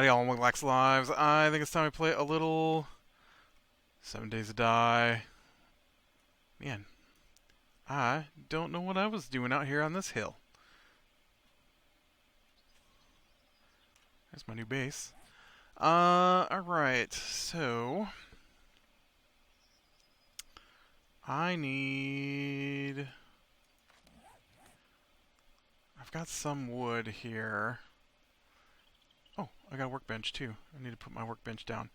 Howdy all, Wax Lives. I think it's time to play a little 7 Days to Die. Man, I don't know what I was doing out here on this hill. There's my new base. Alright, so I need... I've got some wood here. Oh, I got a workbench too. I need to put my workbench down.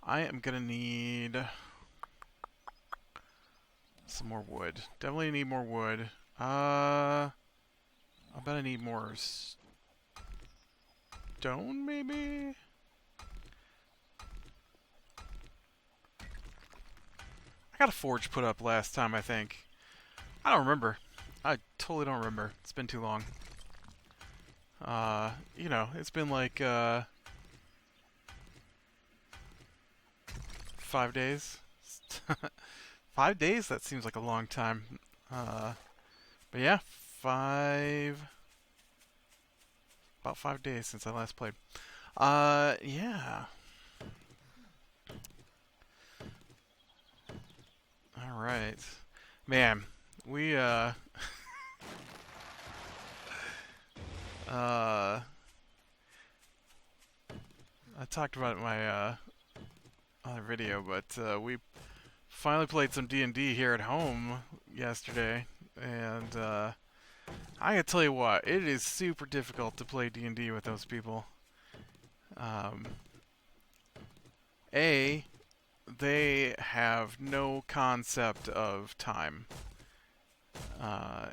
I am gonna need some more wood. Definitely need more wood. I bet I need more stone, maybe? I got a forge put up last time, I think. I don't remember. I totally don't remember. It's been too long. It's been like, 5 days. 5 days? That seems like a long time. But yeah, about 5 days since I last played. Yeah. Alright. Man, we, I talked about it in my, other video, but, we finally played some D&D here at home yesterday, and, I gotta tell you what, it is super difficult to play D&D with those people. Um, they have no concept of time.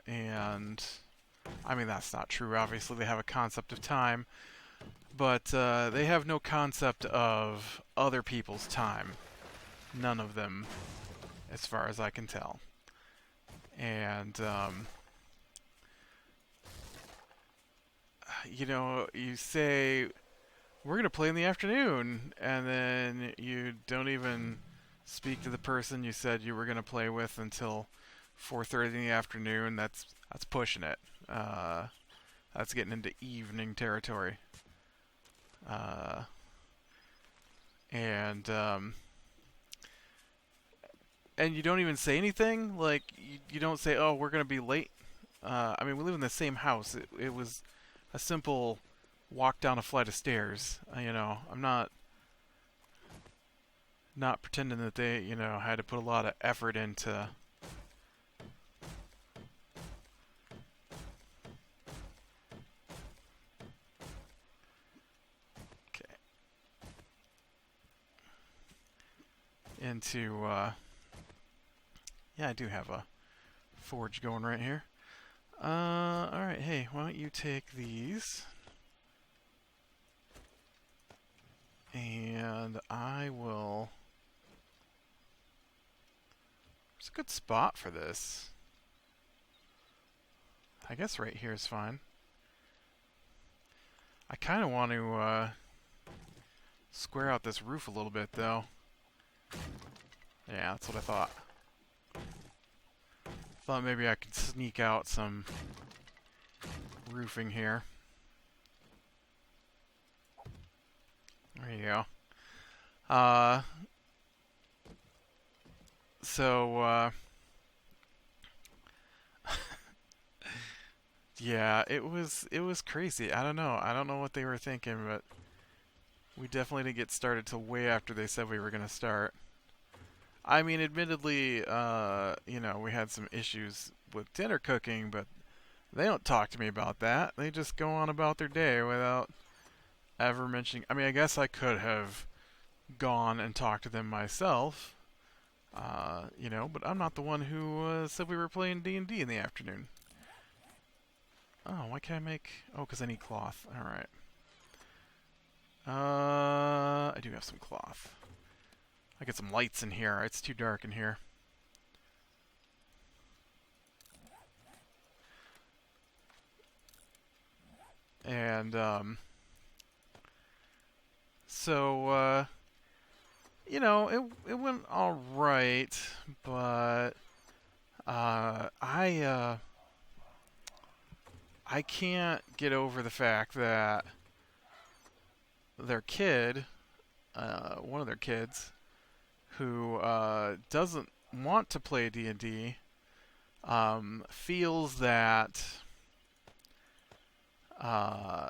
And I mean, that's not true. Obviously, they have a concept of time, but they have no concept of other people's time. None of them, as far as I can tell. And, you say, we're going to play in the afternoon, and then you don't even speak to the person you said you were going to play with until 4:30 in the afternoon. That's pushing it. That's getting into evening territory. Uh, and and you don't even say anything. Like you don't say, "Oh, we're gonna be late." I mean, we live in the same house. It was a simple walk down a flight of stairs. I'm not pretending that they had to put a lot of effort into. Okay. Into yeah, I do have a forge going right here. Alright, hey, why don't you take these? And I will... There's a good spot for this. I guess right here is fine. I kind of want to, square out this roof a little bit, though. Yeah, that's what I thought. Thought maybe I could sneak out some roofing here. There you go. So, yeah, it was crazy. I don't know. I don't know what they were thinking, but we definitely didn't get started till way after they said we were gonna start. I mean, admittedly, we had some issues with dinner cooking, but they don't talk to me about that. They just go on about their day without ever mentioning. I mean, I guess I could have gone and talked to them myself, but I'm not the one who said we were playing D&D in the afternoon. Oh, why can't I make... Oh, because I need cloth. Alright. I do have some cloth. I get some lights in here. It's too dark in here. And, so, it went alright, but, I can't get over the fact that their kid, one of their kids, who doesn't want to play D&D, feels that uh,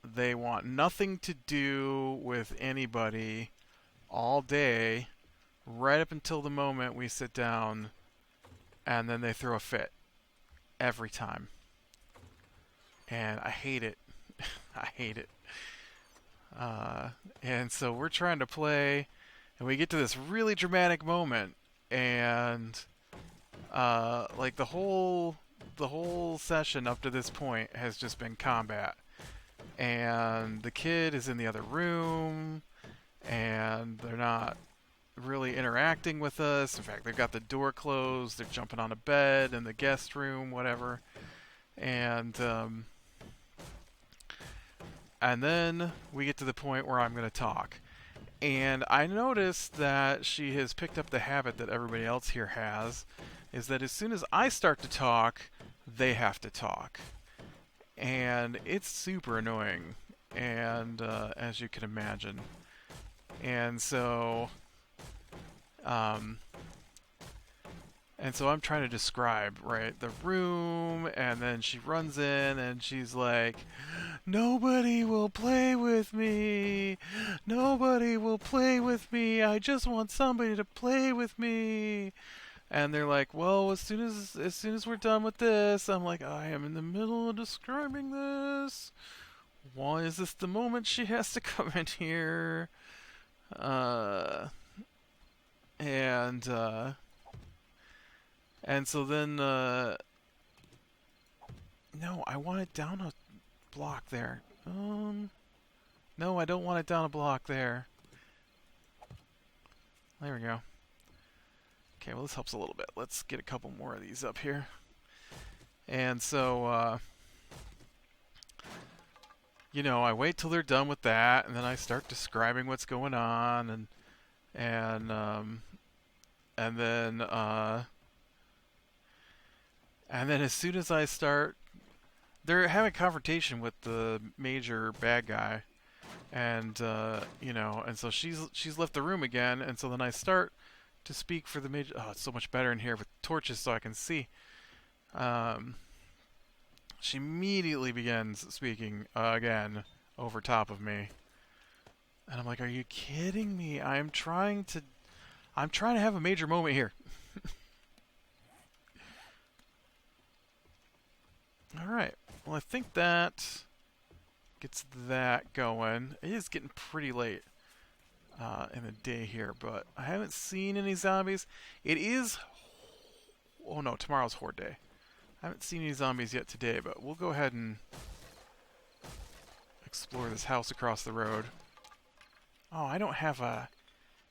they want nothing to do with anybody all day, right up until the moment we sit down, and then they throw a fit every time. And I hate it. I hate it. Uh, and so we're trying to play, and we get to this really dramatic moment, and like the whole session up to this point has just been combat, and the kid is in the other room, and they're not really interacting with us. In fact, they've got the door closed. They're jumping on a bed in the guest room, whatever, and and then we get to the point where I'm going to talk. And I noticed that she has picked up the habit that everybody else here has, is that as soon as I start to talk, they have to talk. And it's super annoying, and as you can imagine. And so, um, and so I'm trying to describe, right, the room, and then she runs in and she's like, "Nobody will play with me. Nobody will play with me. I just want somebody to play with me." And they're like, "Well, as soon as we're done with this," I'm like, "I am in the middle of describing this. Why is this the moment she has to come in here?" Uh, and and so then no, I want it down a block there. No, I don't want it down a block there. There we go. Okay, well, this helps a little bit. Let's get a couple more of these up here. And so, I wait till they're done with that, and then I start describing what's going on, and and then, and then as soon as I start, they're having a confrontation with the major bad guy, and and so she's left the room again, and so then I start to speak for the major. Oh, it's so much better in here with torches so I can see. Um, she immediately begins speaking again over top of me, and I'm like, "Are you kidding me? I'm trying to have a major moment here." All right. Well, I think that gets that going. It is getting pretty late in the day here, but I haven't seen any zombies. It is. Oh no, tomorrow's Horde Day. I haven't seen any zombies yet today, but we'll go ahead and explore this house across the road. Oh, I don't have a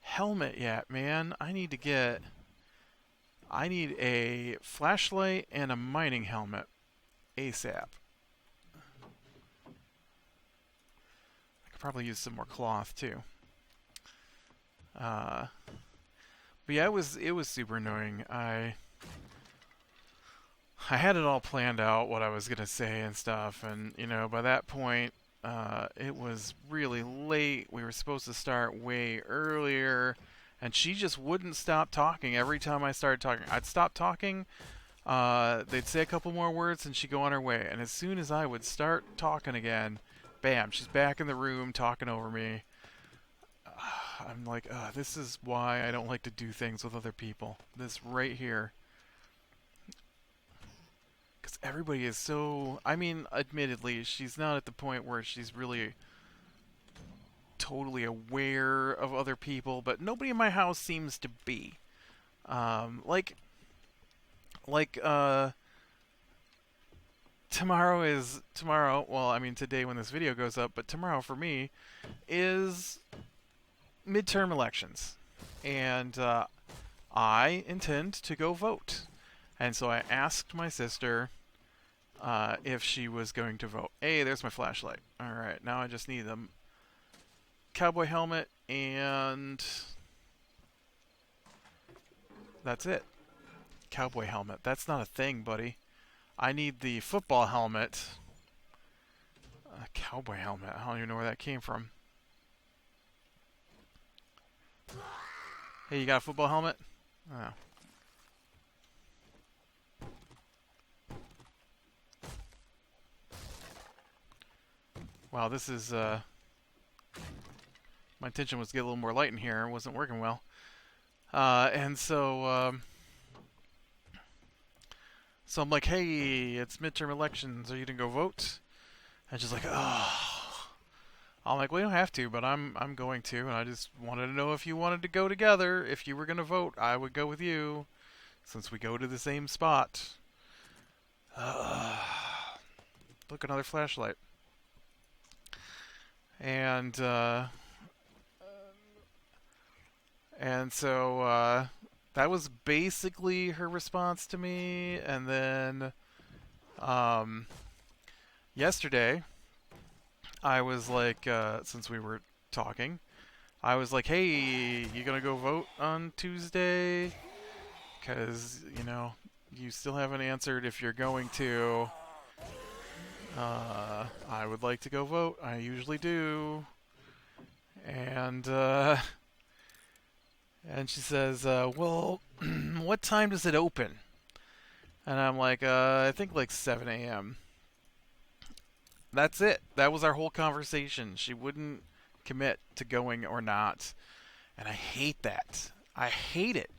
helmet yet, man. I need a flashlight and a mining helmet ASAP. I could probably use some more cloth too. But yeah, it was super annoying. I had it all planned out what I was gonna say and stuff, and by that point, it was really late. We were supposed to start way earlier, and she just wouldn't stop talking. Every time I started talking, I'd stop talking. They'd say a couple more words, and she'd go on her way. And as soon as I would start talking again, bam, she's back in the room talking over me. I'm like, this is why I don't like to do things with other people. This right here. Because everybody is so. I mean, admittedly, she's not at the point where she's really totally aware of other people, but nobody in my house seems to be. Like, like, tomorrow. Well, I mean, today when this video goes up, but tomorrow for me is midterm elections, and I intend to go vote. And so I asked my sister if she was going to vote. Hey, there's my flashlight. All right, now I just need the cowboy helmet, and that's it. Cowboy helmet. That's not a thing, buddy. I need the football helmet. Cowboy helmet. I don't even know where that came from. Hey, you got a football helmet? Oh. Wow, this is, my intention was to get a little more light in here. It wasn't working well. So I'm like, hey, it's midterm elections. Are you gonna go vote? And she's like, oh. I'm like, we don't have to, but I'm going to, and I just wanted to know if you wanted to go together. If you were gonna vote, I would go with you, since we go to the same spot. Uh, Look, another flashlight. And so that was basically her response to me. And then um, yesterday, I was like, since we were talking, I was like, hey, you gonna go vote on Tuesday? Because, you still haven't answered if you're going to. I would like to go vote. I usually do. And she says, well, what time does it open? And I'm like, I think like 7 a.m. That's it. That was our whole conversation. She wouldn't commit to going or not. And I hate that. I hate it.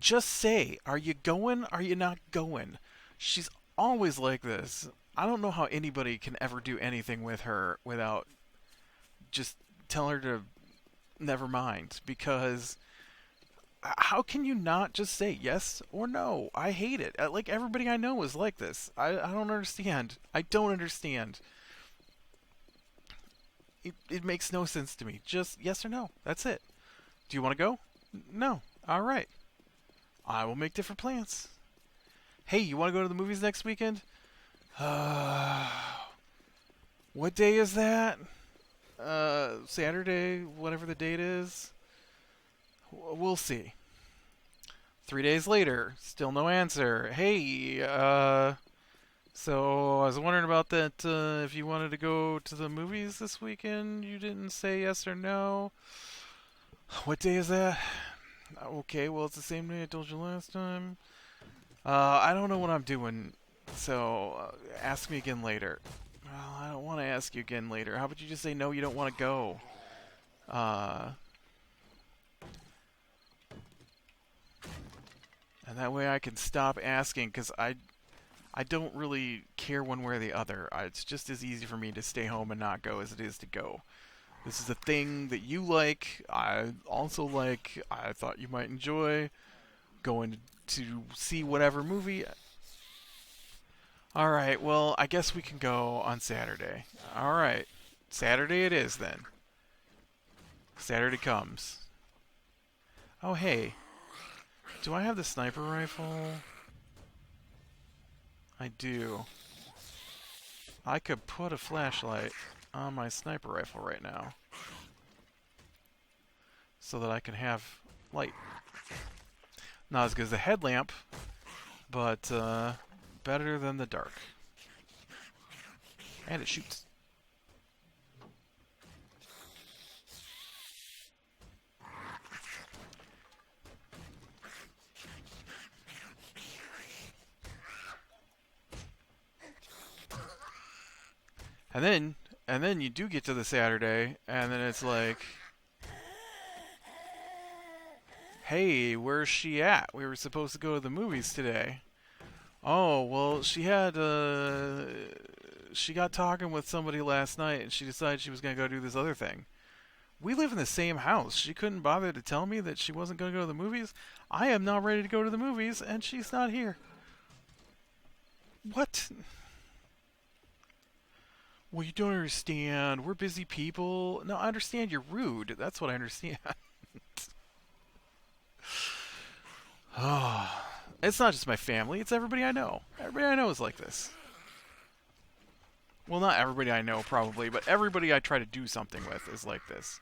Just say, are you going? Are you not going? She's always like this. I don't know how anybody can ever do anything with her without just tell her to never mind. Because how can you not just say yes or no? I hate it. Like, everybody I know is like this. I don't understand. I don't understand. It makes no sense to me. Just yes or no. That's it. Do you want to go? No. All right. I will make different plans. Hey, you want to go to the movies next weekend? What day is that? Saturday, whatever the date is. We'll see. 3 days later, still no answer. Hey, so I was wondering about that. If you wanted to go to the movies this weekend, you didn't say yes or no. What day is that? Okay, well, it's the same day I told you last time. I don't know what I'm doing, so ask me again later. Well, I don't want to ask you again later. How about you just say no, you don't want to go? And that way I can stop asking, because I don't really care one way or the other. It's just as easy for me to stay home and not go as it is to go. This is a thing that you like. I also like. I thought you might enjoy going to see whatever movie. All right, well, I guess we can go on Saturday. All right. Saturday it is then. Saturday comes. Oh, hey. Do I have the sniper rifle? I do. I could put a flashlight on my sniper rifle right now so that I can have light. Not as good as a headlamp, but better than the dark. And it shoots. And then you do get to the Saturday, and then it's like, hey, where's she at? We were supposed to go to the movies today. Oh, well, she got talking with somebody last night, and she decided she was going to go do this other thing. We live in the same house. She couldn't bother to tell me that she wasn't going to go to the movies. I am now ready to go to the movies, and she's not here. What? Well, you don't understand. We're busy people. No, I understand you're rude. That's what I understand. Oh, it's not just my family. It's everybody I know. Everybody I know is like this. Well, not everybody I know, probably, but everybody I try to do something with is like this.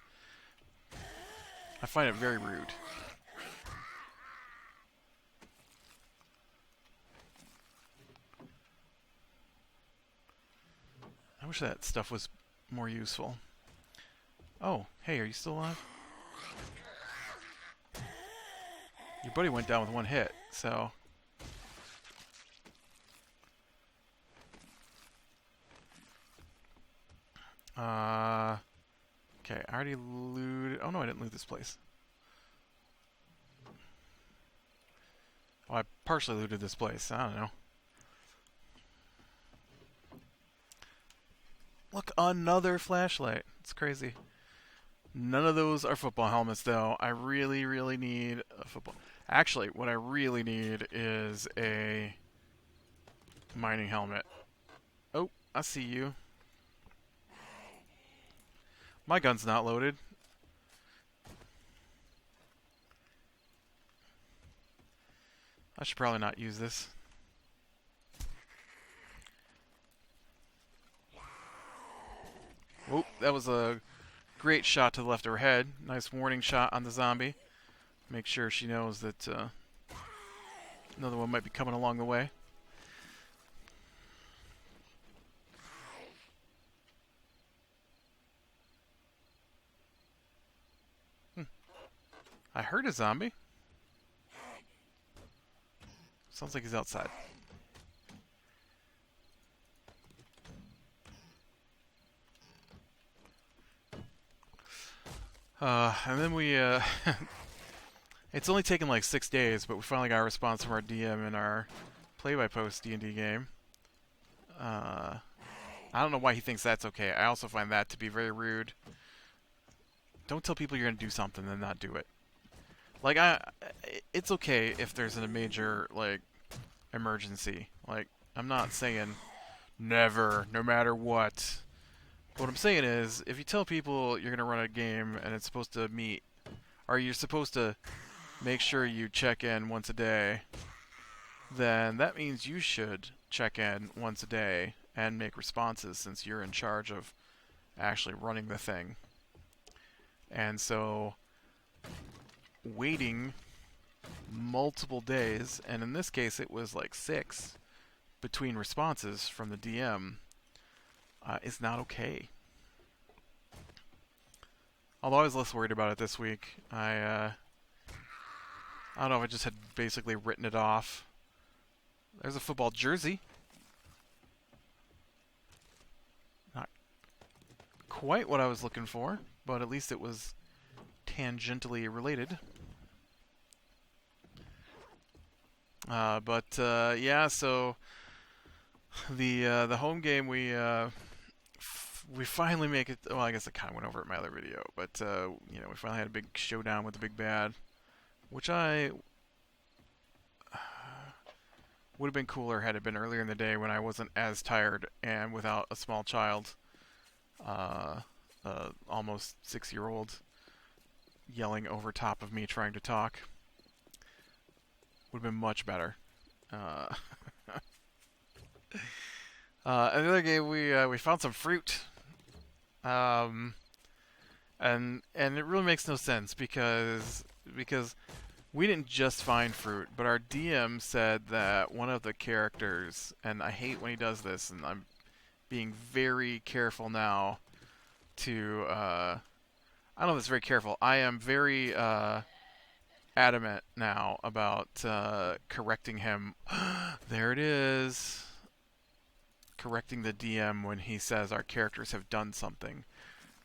I find it very rude. I wish that stuff was more useful. Oh, hey, are you still alive? buddy went down with one hit, so... Okay, I already looted... Oh, no, I didn't loot this place. Oh, I partially looted this place. I don't know. Look, another flashlight. It's crazy. None of those are football helmets, though. I really, really need a football... Actually, what I really need is a mining helmet. Oh, I see you. My gun's not loaded. I should probably not use this. Oh, that was a great shot to the left of her head. Nice warning shot on the zombie. Make sure she knows that another one might be coming along the way. I heard a zombie. Sounds like he's outside. And then we, it's only taken like 6 days, but we finally got a response from our DM in our play-by-post D&D game. I don't know why he thinks that's okay. I also find that to be very rude. Don't tell people you're going to do something and then not do it. Like, it's okay if there's a major, like, emergency. Like, I'm not saying never, no matter what. What I'm saying is, if you tell people you're going to run a game and it's supposed to meet, or you're supposed to make sure you check in once a day, then that means you should check in once a day and make responses since you're in charge of actually running the thing. And so, waiting multiple days, and in this case it was like 6, between responses from the DM, is not okay. Although I was less worried about it this week. I don't know if I just had basically written it off. There's a football jersey. Not quite what I was looking for, but at least it was tangentially related. Yeah, so the home game we finally make it. Well, I guess I kind of went over it in my other video, but you know, we finally had a big showdown with the big bad, which I would have been cooler had it been earlier in the day when I wasn't as tired and without a small child, almost 6-year-old, yelling over top of me trying to talk. Would have been much better. And the other game, we found some fruit, and it really makes no sense because we didn't just find fruit, but our DM said that one of the characters, and I hate when he does this, and I'm being very careful now to I don't know if it's very careful. I am very adamant now about correcting him. There it is. Correcting the DM when he says our characters have done something.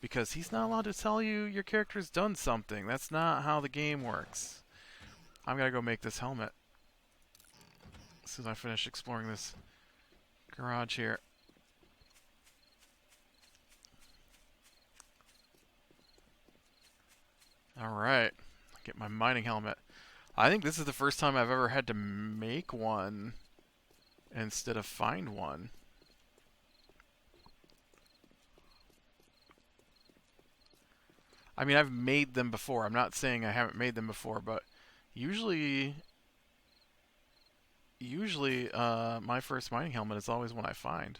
Because he's not allowed to tell you your character's done something. That's not how the game works. I'm gonna go make this helmet as soon as I finish exploring this garage here. Alright. Get my mining helmet. I think this is the first time I've ever had to make one instead of find one. I mean, I've made them before. I'm not saying I haven't made them before, but usually my first mining helmet is always one I find.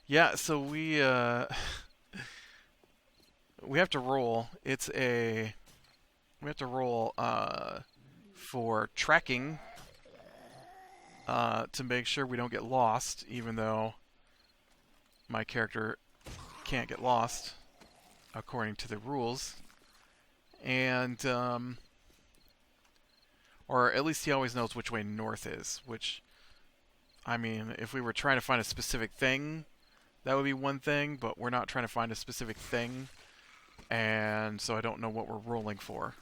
Yeah, so we we have to roll. We have to roll for tracking to make sure we don't get lost, even though my character can't get lost. according to the rules. And, or at least he always knows which way north is, which, I mean, if we were trying to find a specific thing, that would be one thing, but we're not trying to find a specific thing, and so I don't know what we're rolling for.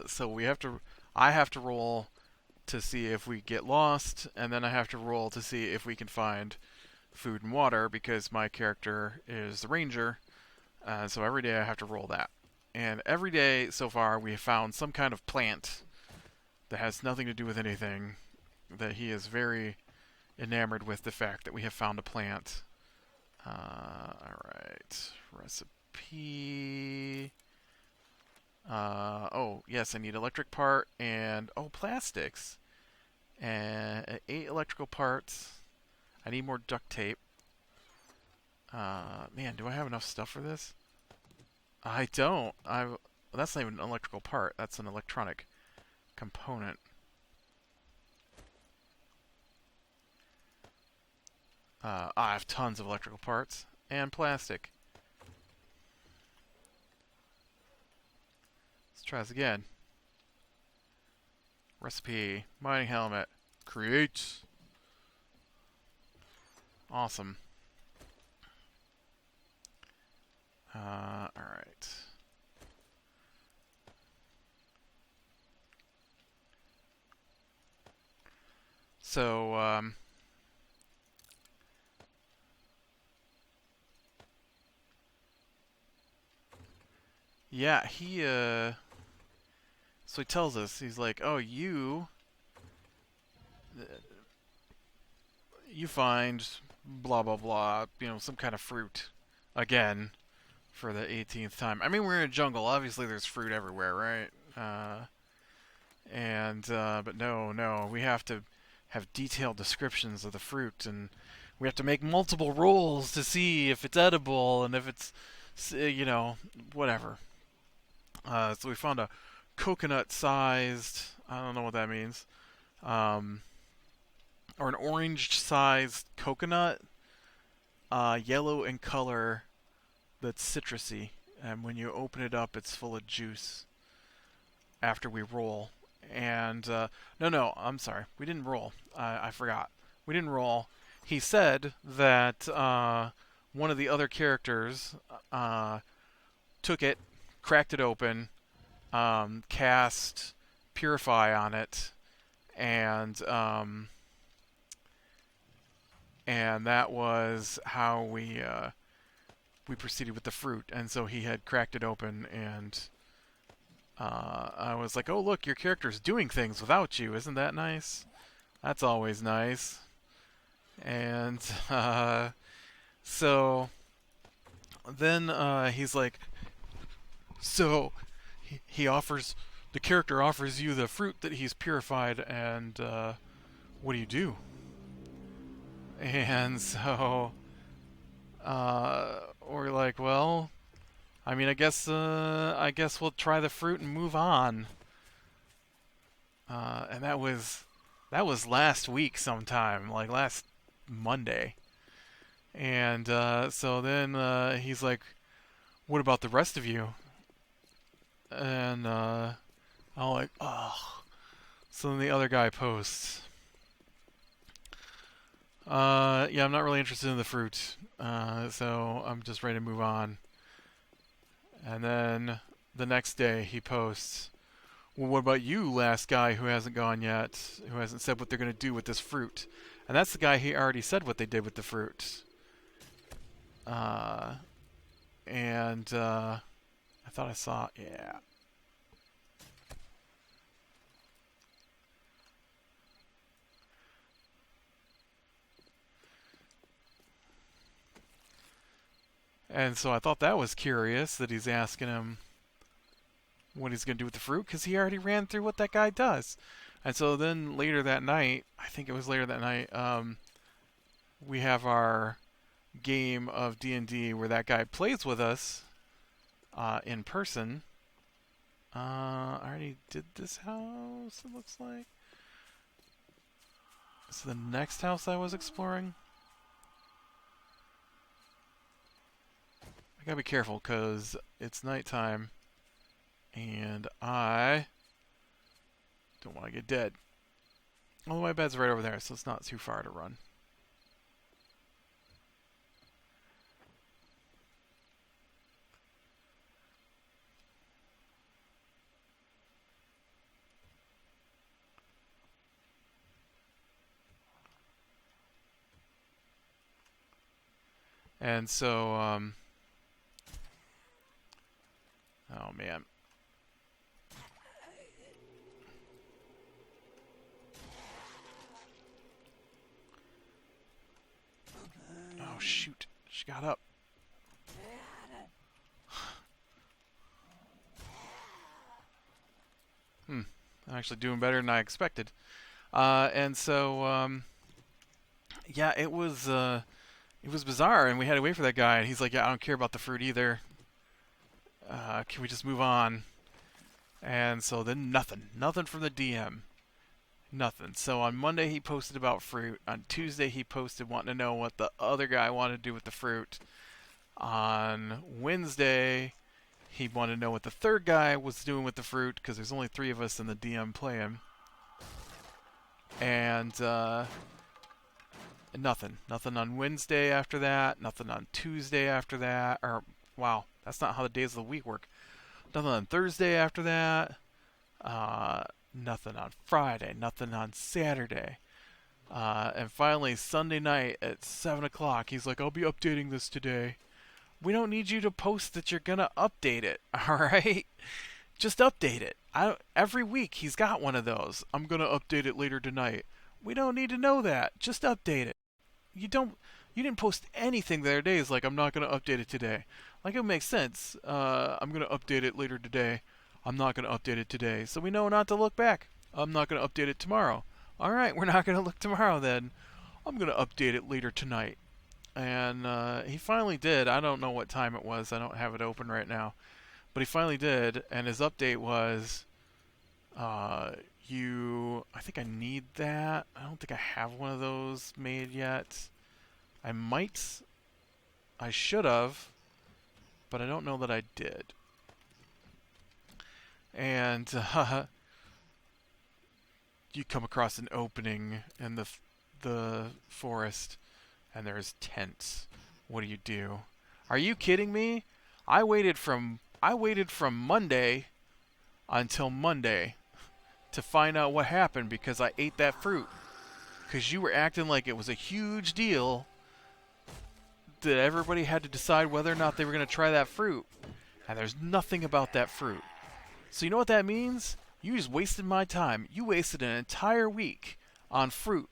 So I have to roll to see if we get lost, and then I have to roll to see if we can find food and water, because my character is the ranger, so every day I have to roll that. And every day so far we have found some kind of plant that has nothing to do with anything, that he is very enamored with the fact that we have found a plant. Alright, recipe. Oh, yes, I need electric part and, oh, plastics. And 8 electrical parts. I need more duct tape. Man, do I have enough stuff for this? I don't. That's not even an electrical part. That's an electronic component. I have tons of electrical parts and plastic. Let's try this again. Recipe, mining helmet, create. Awesome. Alright. So, yeah, so he tells us, he's like, oh, you find blah, blah, blah, some kind of fruit. Again, for the 18th time. I mean, we're in a jungle. Obviously, there's fruit everywhere, right? But no, we have to have detailed descriptions of the fruit, and we have to make multiple rolls to see if it's edible and if it's, whatever. So we found a coconut-sized, I don't know what that means, or an orange-sized coconut, yellow in color, that's citrusy, and when you open it up, it's full of juice. After we roll, and no, I'm sorry, we didn't roll. I forgot. We didn't roll. He said that one of the other characters took it, cracked it open, cast Purify on it, and that was how we proceeded with the fruit. And so he had cracked it open, and I was like, oh, look, your character's doing things without you. Isn't that nice? That's always nice. And so then he's like, so he offers, the character offers you the fruit that he's purified, and what do you do? And so we're like, well, I mean, I guess we'll try the fruit and move on. And that was last week sometime, like last Monday. And so then he's like, "What about the rest of you?" And I'm like, "Oh." So then the other guy posts, "Yeah, I'm not really interested in the fruit, so I'm just ready to move on." And then the next day he posts, well, what about you, last guy who hasn't gone yet, who hasn't said what they're going to do with this fruit? And that's the guy he already said what they did with the fruit. I thought I saw, yeah. And so I thought that was curious that he's asking him what he's going to do with the fruit, because he already ran through what that guy does. And so then later that night, I think it was later that night, we have our game of D&D where that guy plays with us in person. I already did this house, it looks like. So the next house I was exploring. gotta be careful because it's nighttime and I don't want to get dead. Although my bed's right over there, so it's not too far to run. And so, oh man. Oh shoot, she got up. I'm actually doing better than I expected. And so, yeah, it was bizarre, and we had to wait for that guy, and he's like, yeah, I don't care about the fruit either. Can we just move on? And so then nothing from the DM. Nothing. So on Monday he posted about fruit. On Tuesday he posted wanting to know what the other guy wanted to do with the fruit. On Wednesday he wanted to know what the third guy was doing with the fruit because there's only 3 of us in the DM playing. And nothing. Nothing on Wednesday after that. Nothing on Tuesday after that. Or wow, that's not how the days of the week work. Nothing on Thursday after that. Nothing on Friday. Nothing on Saturday. And finally, Sunday night at 7 o'clock, he's like, I'll be updating this today. We don't need you to post that you're going to update it, alright? Just update it. Every week he's got one of those. I'm going to update it later tonight. We don't need to know that. Just update it. You didn't post anything the other day. It's like, I'm not going to update it today. Like, it makes sense. I'm going to update it later today. I'm not going to update it today. So we know not to look back. I'm not going to update it tomorrow. All right, we're not going to look tomorrow then. I'm going to update it later tonight. And he finally did. I don't know what time it was. I don't have it open right now. But he finally did. And his update was, I think I need that. I don't think I have one of those made yet. I should have, but I don't know that I did. And you come across an opening in the forest, and there's tents. What do? Are you kidding me? I waited from Monday until Monday to find out what happened because I ate that fruit. Because you were acting like it was a huge deal that everybody had to decide whether or not they were going to try that fruit. And there's nothing about that fruit. So you know what that means? You just wasted my time. You wasted an entire week on fruit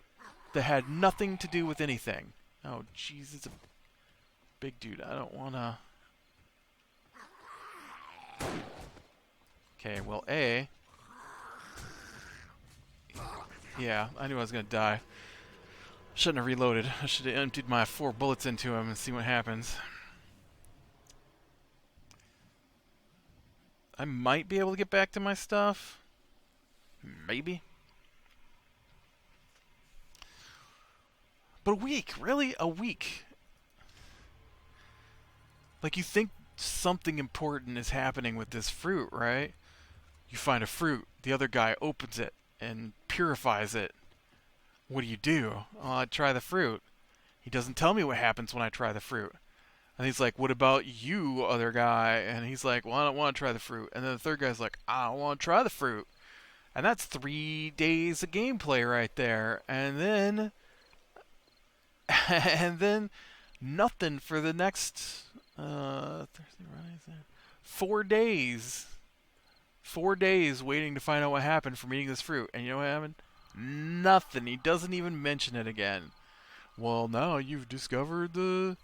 that had nothing to do with anything. Oh, jeez, it's a big dude. I don't want to... Okay, well, A... Yeah, I knew I was going to die. Shouldn't have reloaded. I should have emptied my 4 bullets into him and see what happens. I might be able to get back to my stuff. Maybe. But a week, really? A week? Like, you think something important is happening with this fruit, right? You find a fruit, the other guy opens it and purifies it. What do? Oh, I try the fruit. He doesn't tell me what happens when I try the fruit. And he's like, what about you, other guy? And he's like, well, I don't want to try the fruit. And then the third guy's like, I don't want to try the fruit. And that's 3 days of gameplay right there. And then... and then nothing for the next... Thursday, Friday, 4 days. 4 days waiting to find out what happened from eating this fruit. And you know what happened? Nothing. He doesn't even mention it again. Well, now you've discovered the...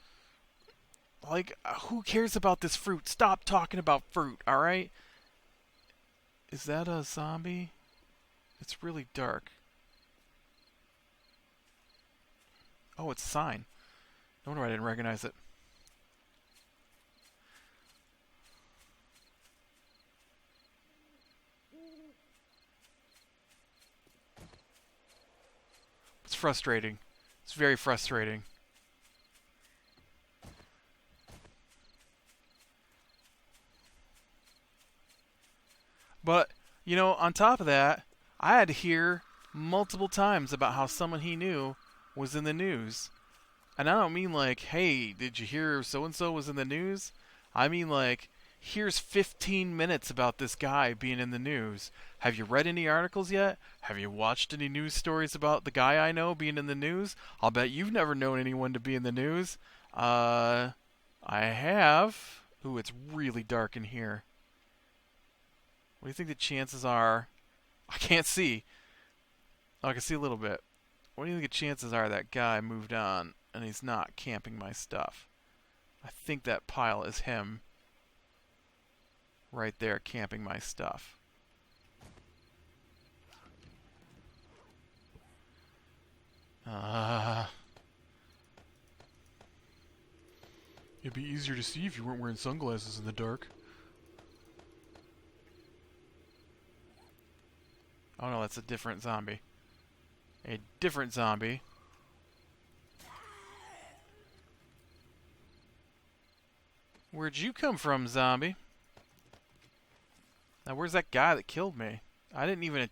Like, who cares about this fruit? Stop talking about fruit, alright? Is that a zombie? It's really dark. Oh, it's a sign. No wonder I didn't recognize it. It's frustrating. It's very frustrating. But, you know, on top of that, I had to hear multiple times about how someone he knew was in the news. And I don't mean like, hey, did you hear so and so was in the news? I mean like, here's 15 minutes about this guy being in the news. Have you read any articles yet? Have you watched any news stories about the guy I know being in the news? I'll bet you've never known anyone to be in the news. I have. Ooh, it's really dark in here. What do you think the chances are? I can't see. Oh, I can see a little bit. What do you think the chances are that guy moved on and he's not camping my stuff? I think that pile is him right there camping my stuff. It'd be easier to see if you weren't wearing sunglasses in the dark. Oh no, that's a different zombie. A different zombie. Where'd you come from, zombie? Now where's that guy that killed me? I didn't even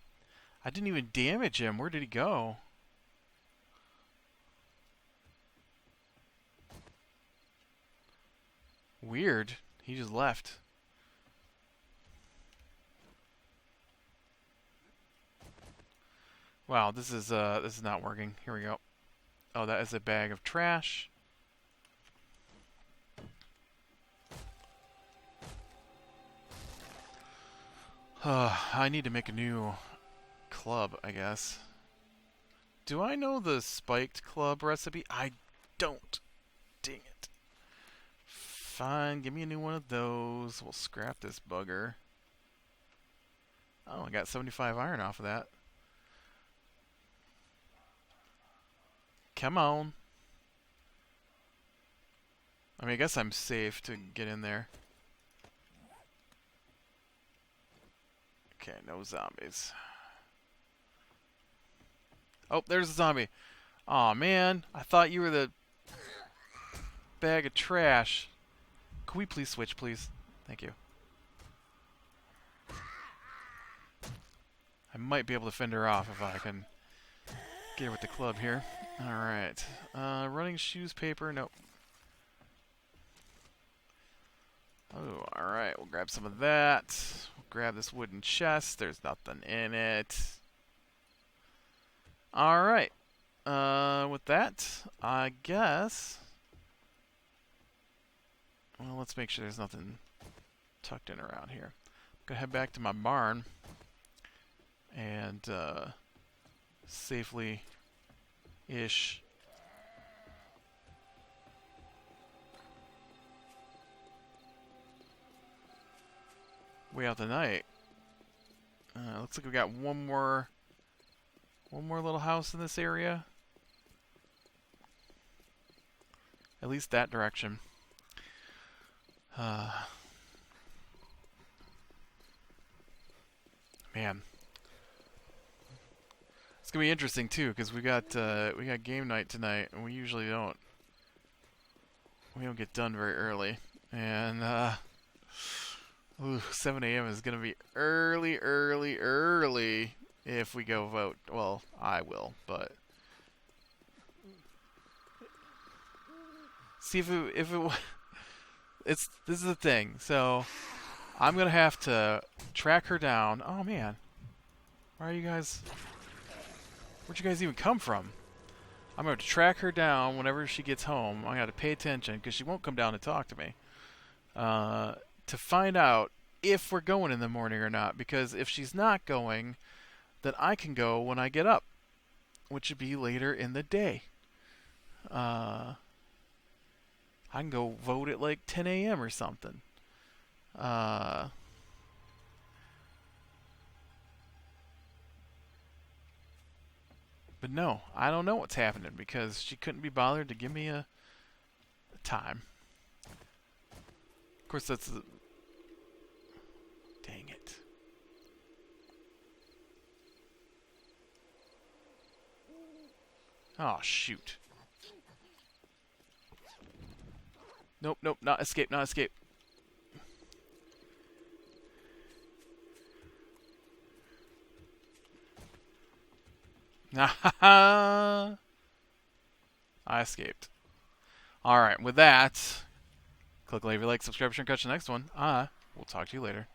damage him. Where did he go? Weird. He just left. Wow, this is not working. Here we go. Oh, that is a bag of trash. I need to make a new club, I guess. Do I know the spiked club recipe? I don't. Dang it. Fine, give me a new one of those. We'll scrap this bugger. Oh, I got 75 iron off of that. Come on. I mean, I guess I'm safe to get in there. Okay, no zombies. Oh, there's a zombie. Aw, man. I thought you were the bag of trash. Can we please switch, please? Thank you. I might be able to fend her off if I can get her with the club here. Alright. Running shoes, paper. Nope. Oh, alright. We'll grab some of that. We'll grab this wooden chest. There's nothing in it. Alright. With that, I guess... Well, let's make sure there's nothing tucked in around here. I'm gonna head back to my barn and safely-ish wait out the night. Looks like we got one more little house in this area. At least that direction. Man, it's gonna be interesting too, because we got game night tonight, and we usually don't get done very early, and 7 a.m. is gonna be early if we go vote. Well, I will, but see if it this is the thing. So I'm gonna have to track her down. Oh man, why are you guys? Where'd you guys even come from? I'm gonna have to track her down whenever she gets home. I gotta pay attention because she won't come down and talk to me. To find out if we're going in the morning or not. Because if she's not going, then I can go when I get up, which would be later in the day. I can go vote at like 10 a.m. or something. But no, I don't know what's happening because she couldn't be bothered to give me a time. Of course, that's the... Dang it. Oh, shoot. Nope, nope, not escape, not escape. I escaped. Alright, with that, click like, subscribe, share, and catch the next one. We'll talk to you later.